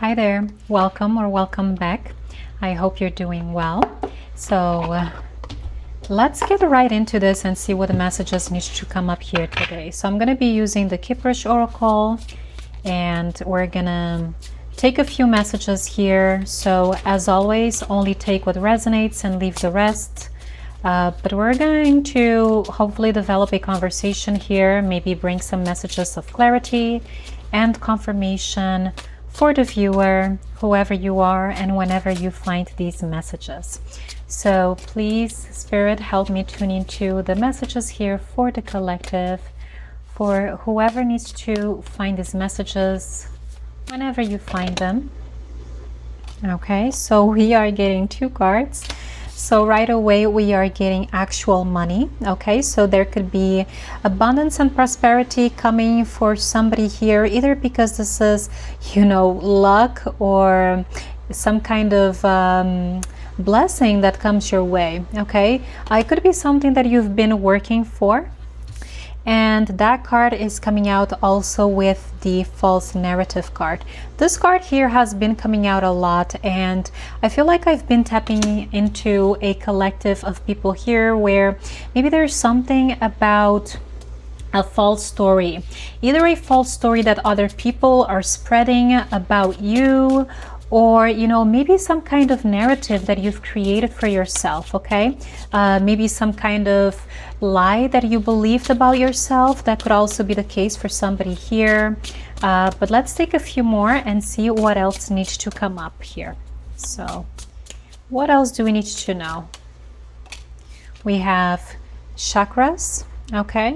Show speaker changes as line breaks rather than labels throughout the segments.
Hi there, welcome or welcome back. I hope you're doing well. So let's get right into this and see what the messages need to come up here today. So I'm going to be using the Capricorn Oracle, and we're going to take a few messages here. So as always, only take what resonates and leave the rest. But we're going to hopefully develop a conversation here, maybe bring some messages of clarity and confirmation for the viewer, whoever you are, and whenever you find these messages. So please, Spirit, help me tune into the messages here for the collective, for whoever needs to find these messages whenever you find them. Okay, so we are getting two cards. So right away we are getting actual money. Okay, so there could be abundance and prosperity coming for somebody here, either because this is, you know, luck or some kind of blessing that comes your way. Okay, it could be something that you've been working for. And that card is coming out also with the false narrative card. This card here has been coming out a lot, and I feel like I've been tapping into a collective of people here where maybe there's something about a false story, either a false story that other people are spreading about you, or, you know, maybe some kind of narrative that you've created for yourself. Okay, maybe some kind of lie that you believed about yourself. That could also be the case for somebody here. But let's take a few more and see what else needs to come up here. So what else do we need to know? We have chakras. Okay,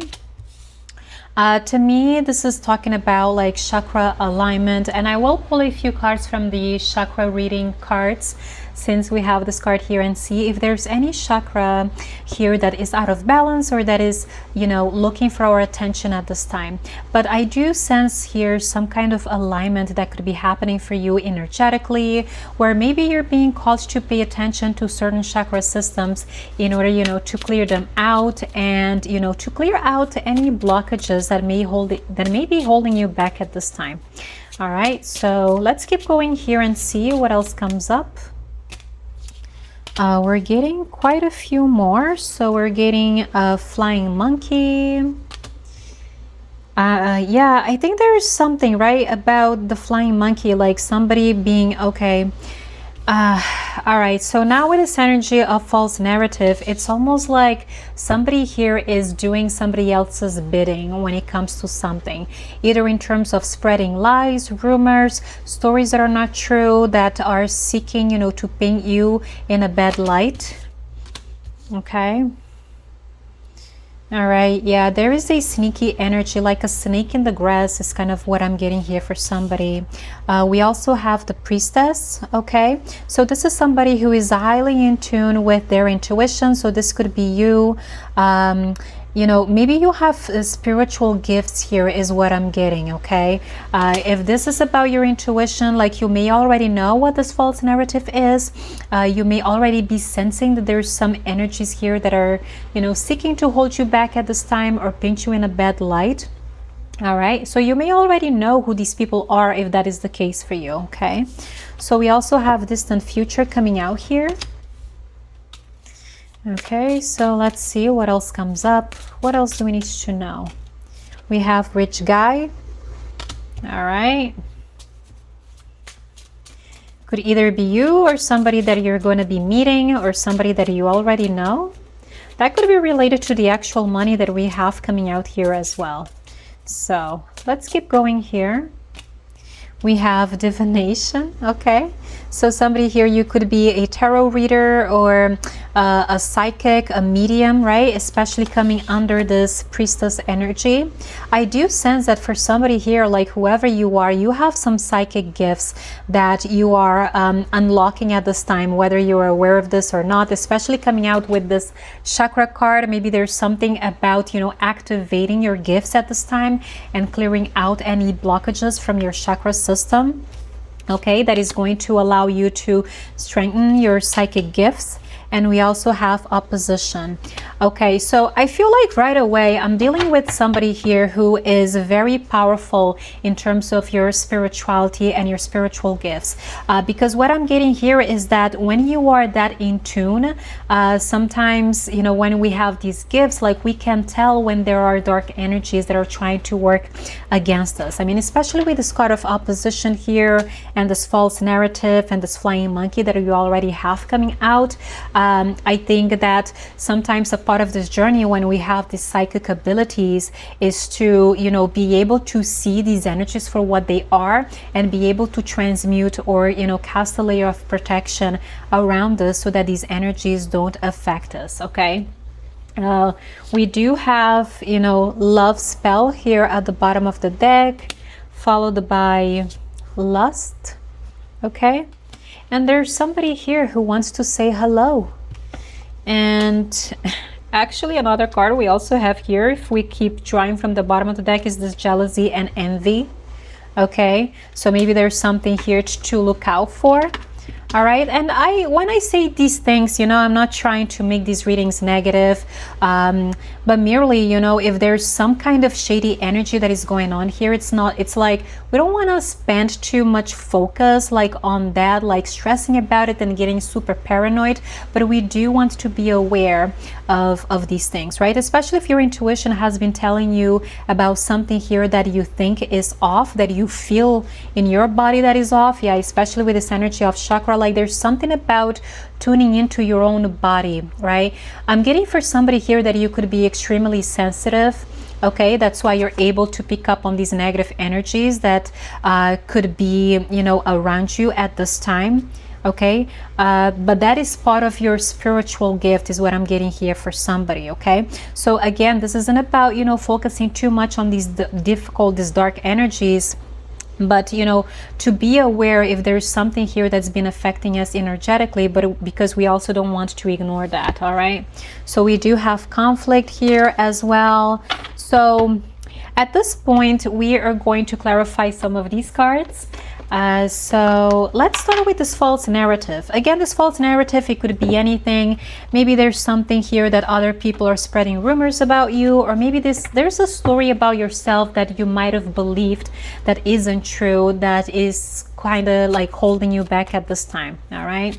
to me, this is talking about like chakra alignment, and I will pull a few cards from the chakra reading cards since we have this card here, and see if there's any chakra here that is out of balance or that is, you know, looking for our attention at this time. But I do sense here some kind of alignment that could be happening for you energetically, where maybe you're being called to pay attention to certain chakra systems in order, you know, to clear them out, and, you know, to clear out any blockages that may be holding you back at this time. All right, so let's keep going here and see what else comes up. We're getting quite a few more. So we're getting a flying monkey. Yeah, I think there is something right about the flying monkey, like somebody being okay. All right, so now with this energy of false narrative, it's almost like somebody here is doing somebody else's bidding when it comes to something, either in terms of spreading lies, rumors, stories that are not true, that are seeking, you know, to paint you in a bad light. Okay. All right, yeah, there is a sneaky energy, like a snake in the grass is kind of what I'm getting here for somebody. We also have the priestess. Okay, so this is somebody who is highly in tune with their intuition. So this could be you. You know, maybe you have spiritual gifts here is what I'm getting. Okay, if this is about your intuition, like you may already know what this false narrative is. You may already be sensing that there's some energies here that are, you know, seeking to hold you back at this time or paint you in a bad light. All right, so you may already know who these people are if that is the case for you. Okay, so we also have distant future coming out here. Okay, so let's see what else comes up. What else do we need to know? We have rich guy. All right. Could either be you or somebody that you're going to be meeting, or somebody that you already know. That could be related to the actual money that we have coming out here as well. So let's keep going here. We have divination. Okay, so somebody here, you could be a tarot reader or a psychic, a medium, right? Especially coming under this priestess energy. I do sense that for somebody here, like whoever you are, you have some psychic gifts that you are unlocking at this time, whether you're aware of this or not, especially coming out with this chakra card. Maybe there's something about, you know, activating your gifts at this time and clearing out any blockages from your chakra system. Okay, that is going to allow you to strengthen your psychic gifts. and we also have opposition. Okay, so I feel like right away I'm dealing with somebody here who is very powerful in terms of your spirituality and your spiritual gifts, because what I'm getting here is that when you are that in tune, sometimes, you know, when we have these gifts, like we can tell when there are dark energies that are trying to work against us. I mean, especially with this card of opposition here and this false narrative and this flying monkey that you already have coming out. I think that sometimes a part of this journey when we have these psychic abilities is to, you know, be able to see these energies for what they are and be able to transmute or, you know, cast a layer of protection around us so that these energies don't affect us. Okay. We do have, you know, love spell here at the bottom of the deck, followed by lust. Okay. And there's somebody here who wants to say hello. And actually another card we also have here, if we keep drawing from the bottom of the deck, is this jealousy and envy. Okay, so maybe there's something here to look out for. All right, and when I say these things, you know, I'm not trying to make these readings negative, but merely, you know, if there's some kind of shady energy that is going on here, it's like we don't want to spend too much focus like on that, like stressing about it and getting super paranoid, but we do want to be aware of these things, right? Especially if your intuition has been telling you about something here that you think is off, that you feel in your body that is off. Yeah, especially with this energy of chakra, like there's something about tuning into your own body, right? I'm getting for somebody here that you could be extremely sensitive. Okay, that's why you're able to pick up on these negative energies that could be, you know, around you at this time. Okay, but that is part of your spiritual gift is what I'm getting here for somebody. Okay, so again, this isn't about, you know, focusing too much on these these dark energies, but, you know, to be aware if there's something here that's been affecting us energetically, but because we also don't want to ignore that. All right, so we do have conflict here as well. So at this point we are going to clarify some of these cards. So let's start with this false narrative. Again, this false narrative, it could be anything. Maybe there's something here that other people are spreading rumors about you, or maybe there's a story about yourself that you might have believed that isn't true, that is kind of like holding you back at this time. All right,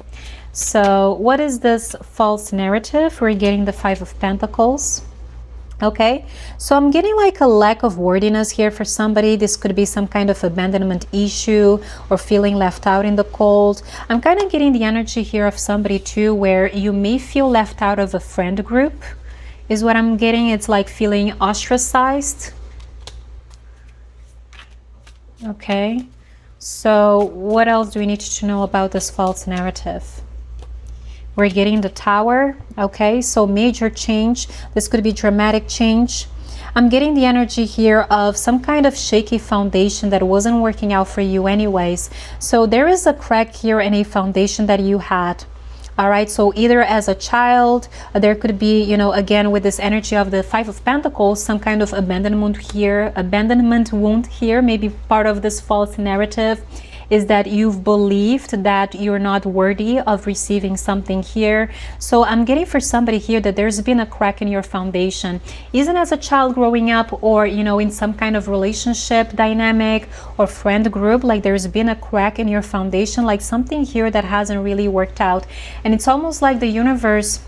so what is this false narrative? We're getting the Five of Pentacles. Okay, so I'm getting like a lack of worthiness here for somebody. This could be some kind of abandonment issue or feeling left out in the cold. I'm kind of getting the energy here of somebody too where you may feel left out of a friend group is what I'm getting. It's like feeling ostracized. Okay, so what else do we need to know about this false narrative? We're getting the Tower. Okay, so major change. This could be dramatic change. I'm getting the energy here of some kind of shaky foundation that wasn't working out for you anyways. So there is a crack here in a foundation that you had. All right, so either as a child, there could be, you know, again with this energy of the Five of Pentacles, some kind of abandonment wound here, maybe part of this false narrative is that you've believed that you're not worthy of receiving something here. So I'm getting for somebody here that there's been a crack in your foundation, even as a child growing up, or, you know, in some kind of relationship dynamic or friend group, like there's been a crack in your foundation, like something here that hasn't really worked out. And it's almost like the universe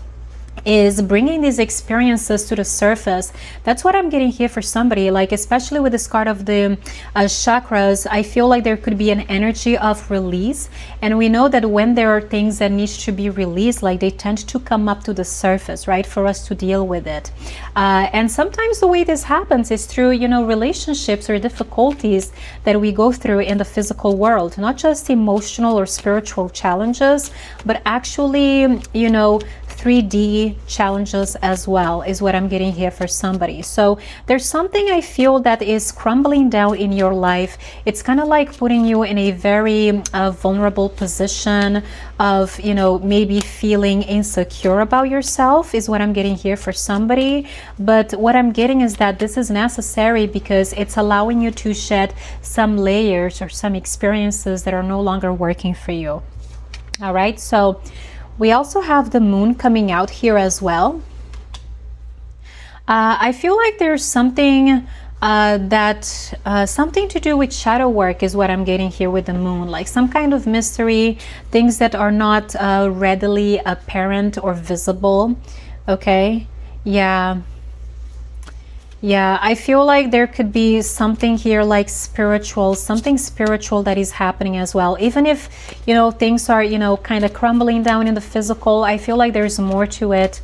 is bringing these experiences to the surface. That's what I'm getting here for somebody, like especially with this card of the chakras. I feel like there could be an energy of release, and we know that when there are things that need to be released, like they tend to come up to the surface, right, for us to deal with it. And sometimes the way this happens is through, you know, relationships or difficulties that we go through in the physical world, not just emotional or spiritual challenges, but actually, you know, 3D challenges as well is what I'm getting here for somebody. So there's something I feel that is crumbling down in your life. It's kind of like putting you in a very vulnerable position of, you know, maybe feeling insecure about yourself is what I'm getting here for somebody. But what I'm getting is that this is necessary because it's allowing you to shed some layers or some experiences that are no longer working for you. All right, so We also have the moon coming out here as well. I feel like there's something something to do with shadow work is what I'm getting here with the moon, like some kind of mystery, things that are not readily apparent or visible. Okay, yeah, I feel like there could be something here like spiritual, something spiritual that is happening as well. Even if, you know, things are, you know, kind of crumbling down in the physical, I feel like there's more to it.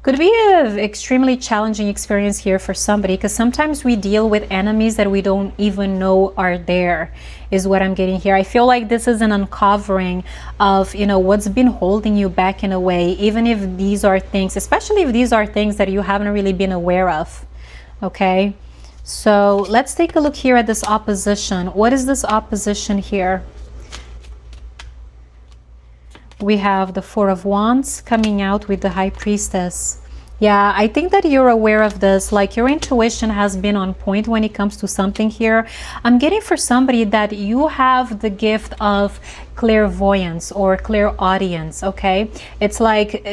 Could be an extremely challenging experience here for somebody, because sometimes we deal with enemies that we don't even know are there, is what I'm getting here. I feel like this is an uncovering of, you know, what's been holding you back in a way, even if these are things, especially if these are things that you haven't really been aware of. Okay, so let's take a look here at this opposition. What is this opposition here? We have the Four of Wands coming out with the High Priestess. Yeah, I think that you're aware of this, like your intuition has been on point when it comes to something here. I'm getting for somebody that you have the gift of clairvoyance or clairaudience, okay? It's like,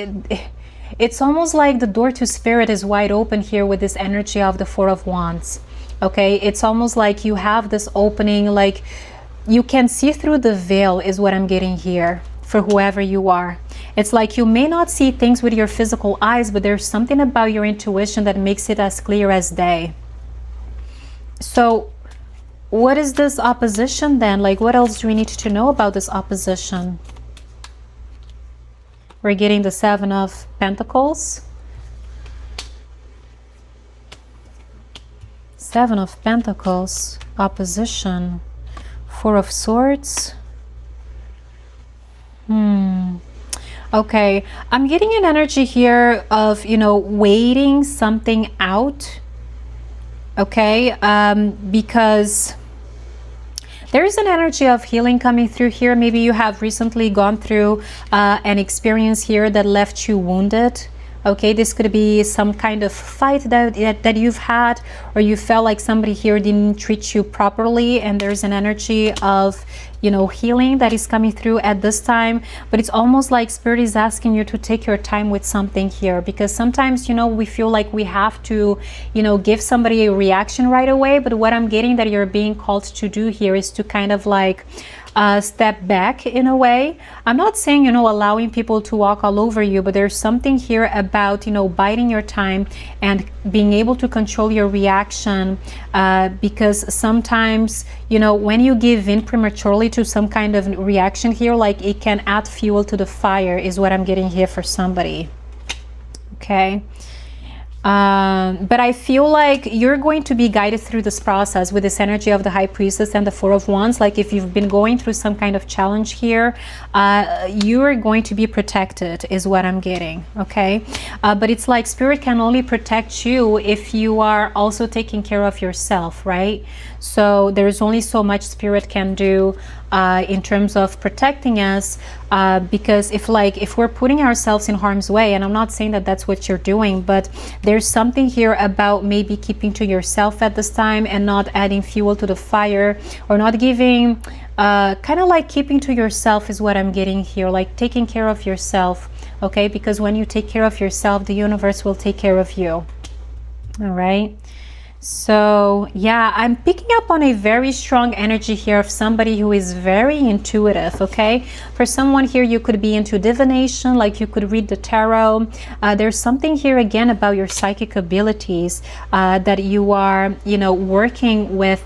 it's almost like the door to spirit is wide open here with this energy of the Four of Wands, okay? It's almost like you have this opening, like you can see through the veil is what I'm getting here. For whoever you are, it's like you may not see things with your physical eyes, but there's something about your intuition that makes it as clear as day. So what is this opposition then? Like, what else do we need to know about this opposition? We're getting the Seven of Pentacles. Seven of Pentacles, opposition, Four of Swords. Okay, I'm getting an energy here of, you know, waiting something out. Okay, because there's an energy of healing coming through here. Maybe you have recently gone through an experience here that left you wounded. Okay, this could be some kind of fight that you've had, or you felt like somebody here didn't treat you properly, and there's an energy of, you know, healing that is coming through at this time. But it's almost like Spirit is asking you to take your time with something here, because sometimes, you know, we feel like we have to, you know, give somebody a reaction right away. But what I'm getting that you're being called to do here is to kind of like step back in a way. I'm not saying, you know, allowing people to walk all over you, but there's something here about, you know, biding your time and being able to control your reaction, because sometimes, you know, when you give in prematurely to some kind of reaction here, like it can add fuel to the fire, is what I'm getting here for somebody. Okay. But I feel like you're going to be guided through this process with this energy of the High Priestess and the Four of Wands. Like if you've been going through some kind of challenge here, you're going to be protected, is what I'm getting. Okay, but it's like Spirit can only protect you if you are also taking care of yourself, right? So there's only so much Spirit can do in terms of protecting us, because if we're putting ourselves in harm's way, and I'm not saying that that's what you're doing, but there's something here about maybe keeping to yourself at this time and not adding fuel to the fire, or not giving, kind of like keeping to yourself is what I'm getting here, like taking care of yourself. Okay, because when you take care of yourself, the universe will take care of you. All right. So yeah, I'm picking up on a very strong energy here of somebody who is very intuitive. Okay, for someone here, you could be into divination, like you could read the tarot. There's something here again about your psychic abilities that you are, you know, working with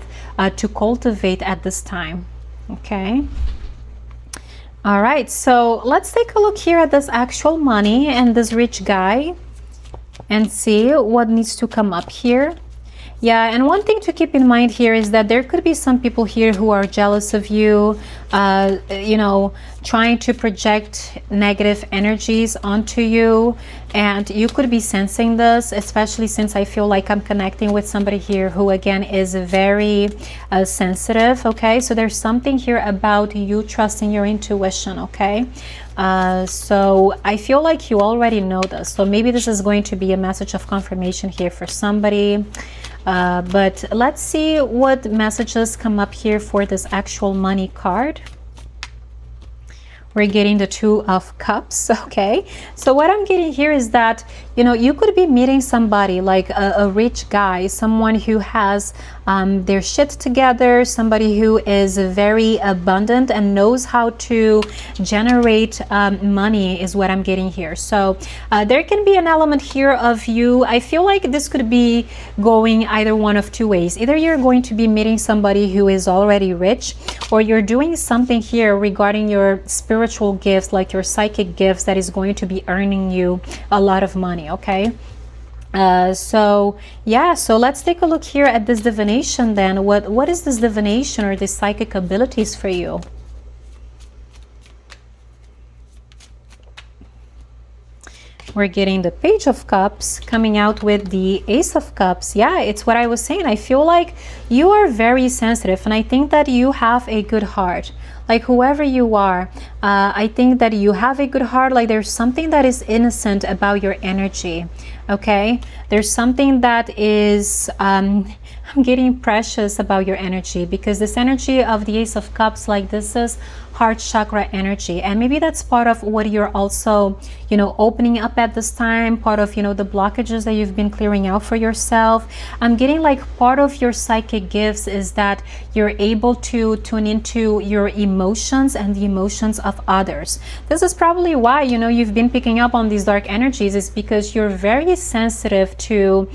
to cultivate at this time. Okay. All right, so let's take a look here at this actual money and this rich guy and see what needs to come up here. Yeah, and one thing to keep in mind here is that there could be some people here who are jealous of you, you know, trying to project negative energies onto you, and you could be sensing this, especially since I feel like I'm connecting with somebody here who again is very sensitive. Okay, so there's something here about you trusting your intuition. Okay, so I feel like you already know this, so maybe this is going to be a message of confirmation here for somebody. But let's see what messages come up here for this actual money card. We're getting the Two of Cups, okay? So what I'm getting here is that, you know, you could be meeting somebody like a rich guy, someone who has their shit together, somebody who is very abundant and knows how to generate money is what I'm getting here. So there can be an element here of you. I feel like this could be going either one of two ways. Either you're going to be meeting somebody who is already rich, or you're doing something here regarding your spiritual gifts, like your psychic gifts, that is going to be earning you a lot of money, okay? So yeah, so let's take a look here at this divination then. What is this divination or these psychic abilities for you? We're getting the Page of Cups coming out with the Ace of Cups. Yeah, it's what I was saying. I feel like you are very sensitive, and I think that you have a good heart. Like whoever you are, I think that you have a good heart. Like there's something that is innocent about your energy, okay? There's something that is, I'm getting precious about your energy, because this energy of the Ace of Cups, like this is heart chakra energy, and maybe that's part of what you're also, you know, opening up at this time, part of, you know, the blockages that you've been clearing out for yourself. I'm getting like part of your psychic gifts is that you're able to tune into your emotions and the emotions of others. This is probably why, you know, you've been picking up on these dark energies, is because you're very sensitive to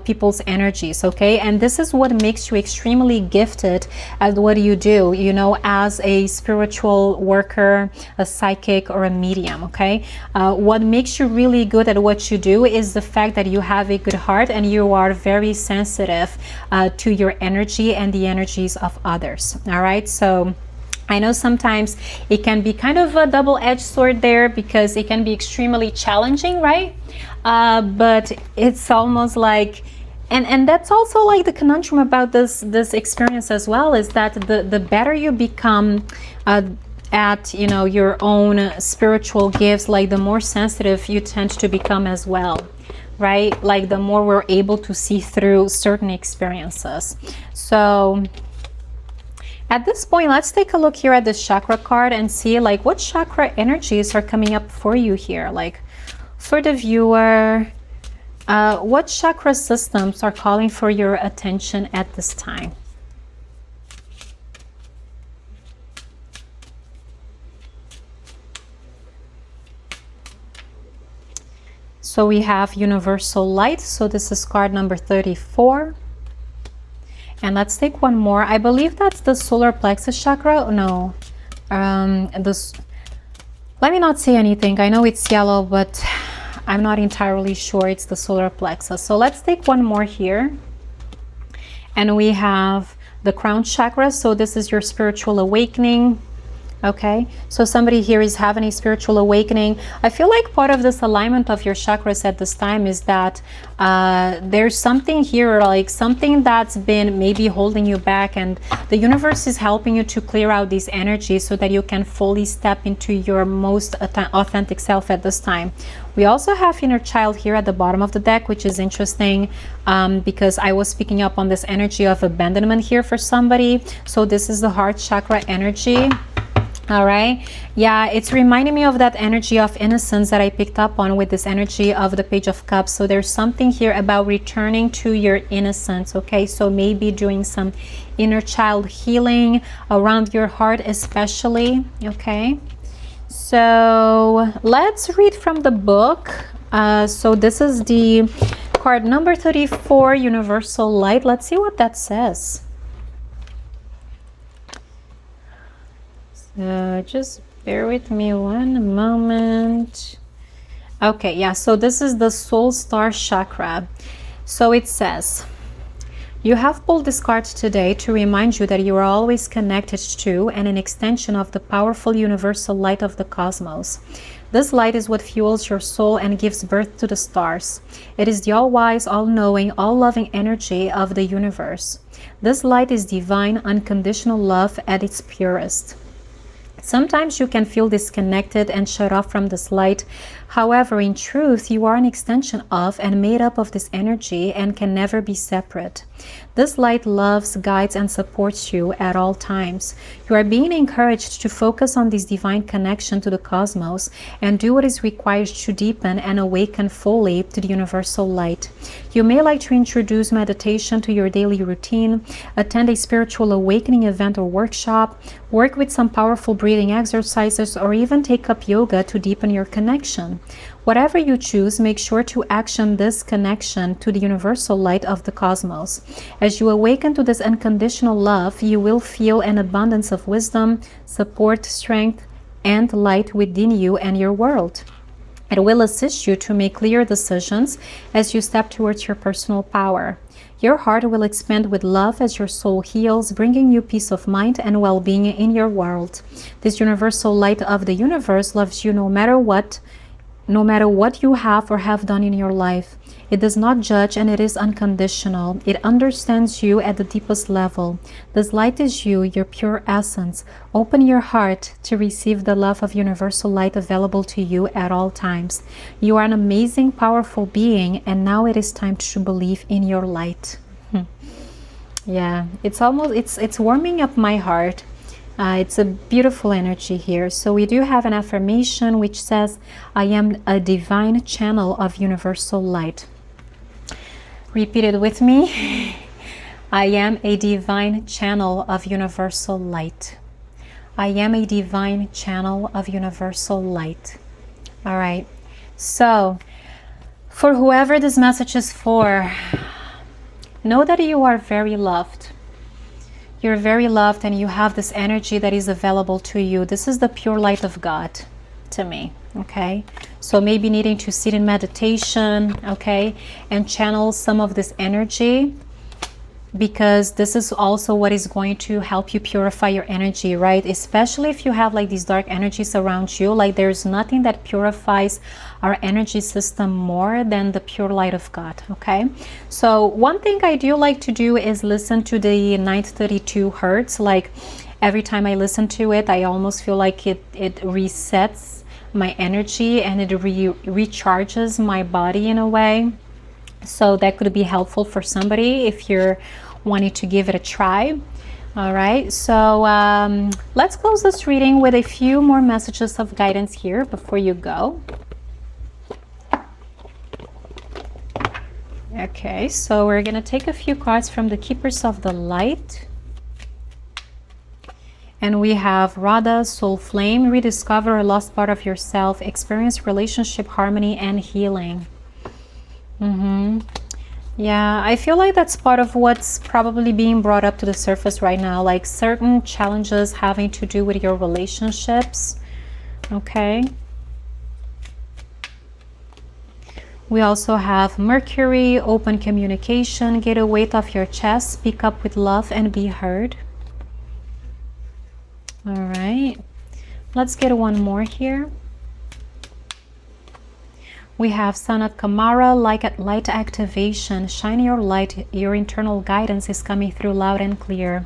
people's energies, okay? And this is what makes you extremely gifted at what you do, you know, as a spiritual worker, a psychic, or a medium, okay? What makes you really good at what you do is the fact that you have a good heart and you are very sensitive to your energy and the energies of others, all right? So I know sometimes it can be kind of a double-edged sword there, because it can be extremely challenging, right? But it's almost like, and that's also like the conundrum about this experience as well, is that the better you become at, you know, your own spiritual gifts, like the more sensitive you tend to become as well, right? Like the more we're able to see through certain experiences. So at this point, let's take a look here at this chakra card and see like what chakra energies are coming up for you here. Like for the viewer, what chakra systems are calling for your attention at this time? So we have universal light. So this is card number 34. And let's take one more. I believe that's the solar plexus chakra. No, this. Let me not say anything. I know it's yellow, but I'm not entirely sure it's the solar plexus. So let's take one more here. And we have the crown chakra. So this is your spiritual awakening. Okay, so somebody here is having a spiritual awakening. I feel like part of this alignment of your chakras at this time is that there's something here, like something that's been maybe holding you back, and the universe is helping you to clear out these energies so that you can fully step into your most authentic self at this time. We also have inner child here at the bottom of the deck, which is interesting because I was picking up on this energy of abandonment here for somebody. So this is the heart chakra energy. All right, yeah, it's reminding me of that energy of innocence that I picked up on with this energy of the Page of Cups. So there's something here about returning to your innocence, okay? So maybe doing some inner child healing around your heart especially, okay? So let's read from the book. So this is the card number 34, Universal Light. Let's see what that says. Just bear with me one moment. Okay, yeah, so this is the soul star chakra. So it says, you have pulled this card today to remind you that you are always connected to and an extension of the powerful universal light of the cosmos. This light is what fuels your soul and gives birth to the stars. It is the all-wise, all-knowing, all-loving energy of the universe. This light is divine, unconditional love at its purest. Sometimes you can feel disconnected and shut off from this light. However, in truth, you are an extension of and made up of this energy and can never be separate. This light loves, guides, and supports you at all times. You are being encouraged to focus on this divine connection to the cosmos and do what is required to deepen and awaken fully to the universal light. You may like to introduce meditation to your daily routine, attend a spiritual awakening event or workshop, work with some powerful breathing exercises, or even take up yoga to deepen your connection. Whatever you choose, make sure to action this connection to the universal light of the cosmos. As you awaken to this unconditional love, you will feel an abundance of wisdom, support, strength, and light within you and your world. It will assist you to make clear decisions as you step towards your personal power. Your heart will expand with love as your soul heals, bringing you peace of mind and well-being in your world. This universal light of the universe loves you no matter what you have or have done in your life. It does not judge, and it is unconditional. It understands you at the deepest level. This light is you, your pure essence. Open your heart to receive the love of universal light available to you at all times. You are an amazing, powerful being, and now it is time to believe in your light. Yeah, it's warming up my heart. It's a beautiful energy here. So we do have an affirmation which says, I am a divine channel of universal light. Repeat it with me. I am a divine channel of universal light. I am a divine channel of universal light. All right. So for whoever this message is for, know that you are very loved. You're very loved, and you have this energy that is available to you. This is the pure light of God to me, okay? So maybe needing to sit in meditation, okay, and channel some of this energy, because this is also what is going to help you purify your energy, right? Especially if you have like these dark energies around you. Like there's nothing that purifies our energy system more than the pure light of God, okay? So one thing I do like to do is listen to the 932 hertz. Like every time I listen to it, I almost feel like it resets my energy, and it recharges my body in a way. So that could be helpful for somebody if you're wanting to give it a try. All right, so let's close this reading with a few more messages of guidance here before you go. Okay, so we're going to take a few cards from the Keepers of the Light. And we have Radha, Soul Flame, rediscover a lost part of yourself, experience relationship harmony and healing. Yeah, I feel like that's part of what's probably being brought up to the surface right now, like certain challenges having to do with your relationships. Okay. We also have Mercury, open communication, get a weight off your chest, speak up with love and be heard. All right, let's get one more here. We have Sanat Kamara, light activation, shine your light, your internal guidance is coming through loud and clear.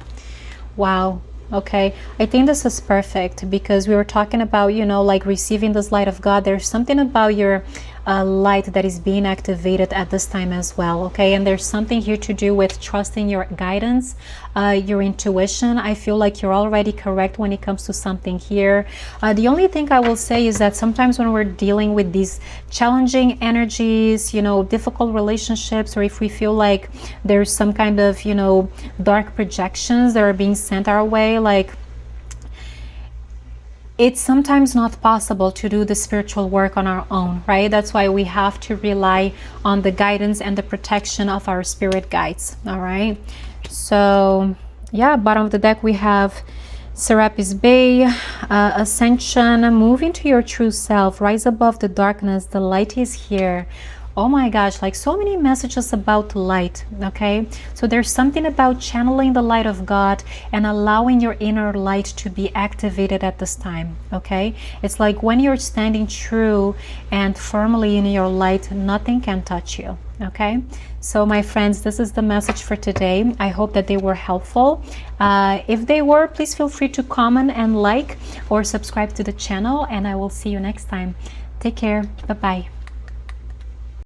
Wow. Okay, I think this is perfect because we were talking about, you know, like receiving this light of God. There's something about your light that is being activated at this time as well. Okay, and there's something here to do with trusting your guidance, your intuition. I feel like you're already correct when it comes to something here. The only thing I will say is that sometimes when we're dealing with these challenging energies, you know, difficult relationships, or if we feel like there's some kind of, you know, dark projections that are being sent our way, like it's sometimes not possible to do the spiritual work on our own, right? That's why we have to rely on the guidance and the protection of our spirit guides. All right, so yeah, bottom of the deck we have Serapis Bay, Ascension, move into your true self, rise above the darkness, the light is here. Oh my gosh, like so many messages about light. Okay, so there's something about channeling the light of God and allowing your inner light to be activated at this time. Okay, it's like when you're standing true and firmly in your light, nothing can touch you. Okay, so my friends, this is the message for today. I hope that they were helpful. If they were, please feel free to comment and like or subscribe to the channel, and I will see you next time. Take care. Bye-bye.